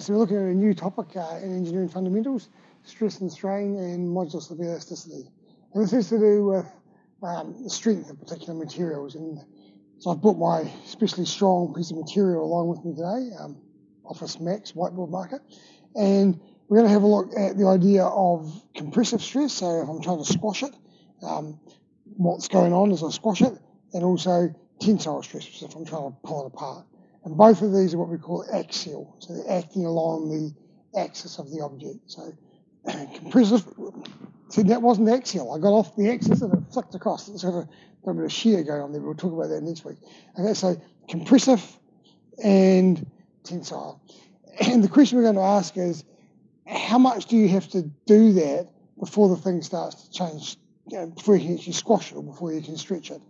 So we're looking at a new topic in engineering fundamentals, stress and strain and modulus of elasticity. And this has to do with the strength of particular materials. And so I've brought my especially strong piece of material along with me today, Office Max whiteboard marker. And we're going to have a look at the idea of compressive stress, so if I'm trying to squash it, what's going on as I squash it, and also tensile stress, which is if I'm trying to pull it apart. And both of these are what we call axial, so they're acting along the axis of the object. So compressive, see, that wasn't axial. I got off the axis and it flicked across. It's got a bit of shear going on there. We'll talk about that next week. Okay, so compressive and tensile. And the question we're going to ask is, how much do you have to do that before the thing starts to change, before you can actually squash it or before you can stretch it?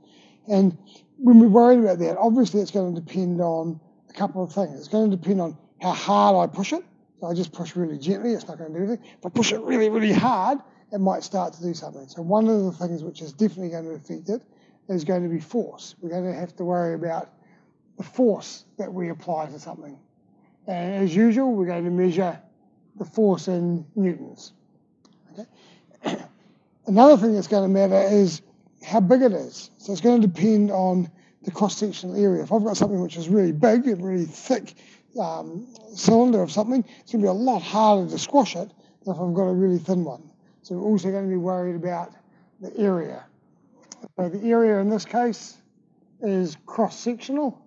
And when we're worried about that, obviously it's going to depend on a couple of things. It's going to depend on how hard I push it. So I just push really gently, it's not going to do anything. If I push it really, really hard, it might start to do something. So one of the things which is definitely going to affect it is going to be force. We're going to have to worry about the force that we apply to something. And as usual, we're going to measure the force in newtons. Okay? Another thing that's going to matter is how big it is. So it's going to depend on the cross-sectional area. If I've got something which is really big and really thick cylinder of something, it's going to be a lot harder to squash it than if I've got a really thin one. So we're also going to be worried about the area. So the area in this case is cross-sectional,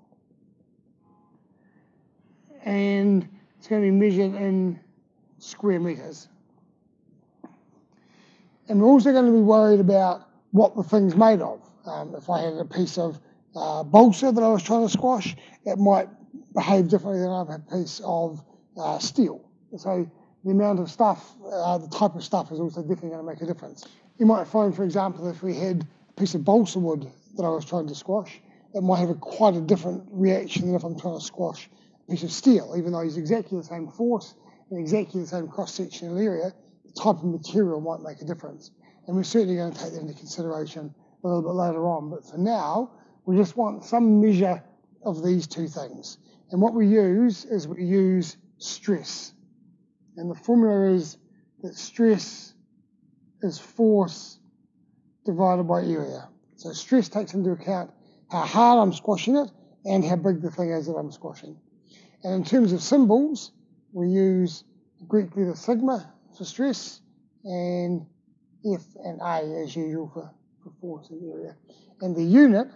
and it's going to be measured in square meters. And we're also going to be worried about what the thing's made of. If I had a piece of balsa that I was trying to squash, it might behave differently than a piece of steel. So the amount of stuff, the type of stuff is also definitely going to make a difference. You might find, for example, if we had a piece of balsa wood that I was trying to squash, it might have quite a different reaction than if I'm trying to squash a piece of steel. Even though it's exactly the same force and exactly the same cross-sectional area, the type of material might make a difference. And we're certainly going to take that into consideration a little bit later on. But for now, we just want some measure of these two things. And what we use is we use stress. And the formula is that stress is force divided by area. So stress takes into account how hard I'm squashing it and how big the thing is that I'm squashing. And in terms of symbols, we use the Greek letter sigma for stress and F and A as usual for force and area. And the unit,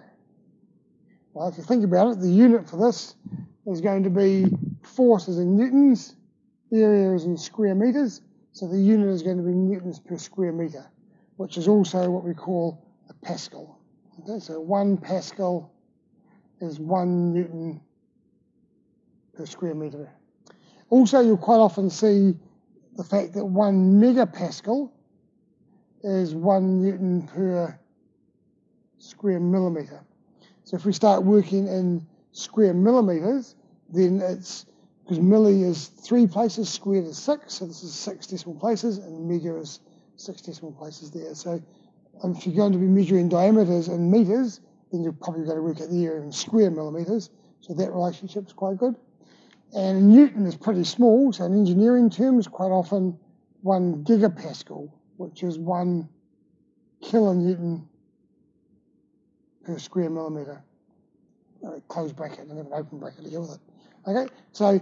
well, if you think about it, the unit for this is going to be force is in newtons, area is in square meters, so the unit is going to be newtons per square meter, which is also what we call a pascal. Okay, so 1 pascal is 1 newton per square meter. Also, you'll quite often see the fact that 1 megapascal is 1 newton per square millimeter. So if we start working in square millimeters, then it's, because milli is 3 places, squared is 6, so this is 6 decimal places, and mega is 6 decimal places there. So if you're going to be measuring diameters in meters, then you're probably going to work out the area in square millimeters, so that relationship is quite good. And Newton is pretty small, so in engineering terms, quite often 1 gigapascal, which is 1 kilonewton per square millimeter. Close bracket and have an open bracket to go with it. Okay, so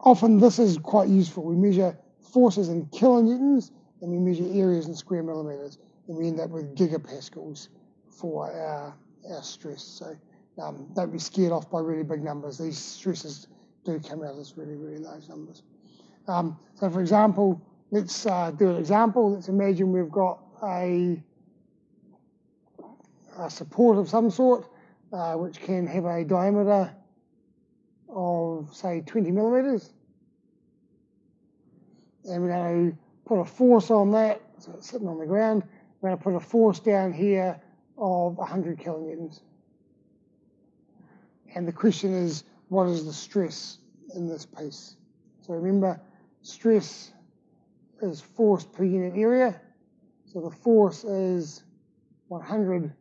often this is quite useful. We measure forces in kilonewtons and we measure areas in square millimeters, and we end up with gigapascals for our stress. So don't be scared off by really big numbers. These stresses do come out as really, really large numbers. So for example, let's do an example. Let's imagine we've got a support of some sort, which can have a diameter of, say, 20 millimeters. And we're going to put a force on that, so it's sitting on the ground. We're going to put a force down here of 100 kilonewtons. And the question is, what is the stress in this piece? So remember, stress is force per unit area. So the force is 100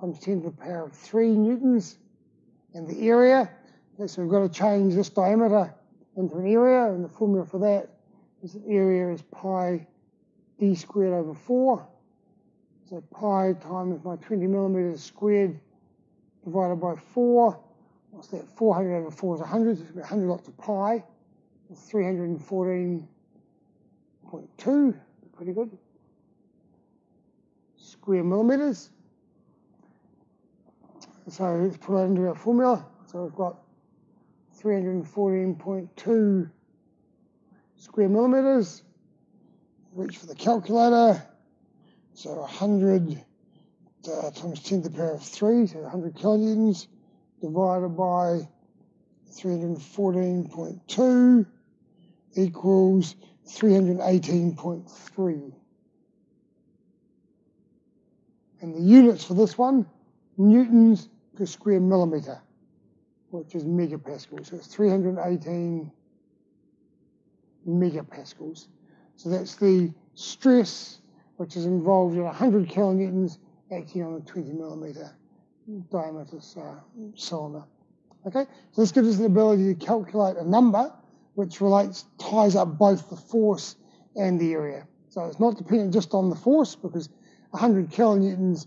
times 10 to the power of 3 newtons. And the area, okay, so we've got to change this diameter into an area, and the formula for that is that area is pi d squared over 4. So pi times my 20 millimeters squared divided by 4. What's that? 400 over 4 is 100. So it's 100 lots of pi. 314.2. Pretty good. Square millimeters. So let's put that into our formula. So we've got 314.2 square millimeters. Reach for the calculator. So 100 times 10 to the power of 3, so 100 kilonewtons, divided by 314.2 equals 318.3. And the units for this one, newtons per square millimeter, which is megapascals. So it's 318 megapascals. So that's the stress which is involved in 100 kilonewtons acting on a 20 millimeter diameter cylinder. Okay, so this gives us the ability to calculate a number which ties up both the force and the area. So it's not dependent just on the force, because 100 kilonewtons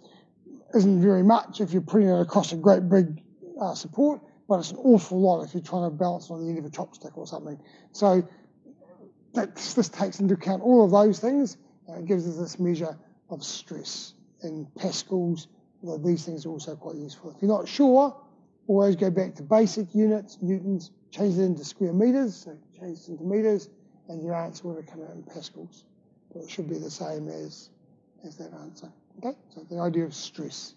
isn't very much if you're putting it across a great big support, but it's an awful lot if you're trying to balance on the end of a chopstick or something. So this takes into account all of those things, and it gives us this measure of stress in pascals, although these things are also quite useful. If you're not sure, always go back to basic units, newtons, change it into square meters, so change it into meters, and your answer will come out in pascals. But it should be the same as that answer. Okay, so the idea of stress.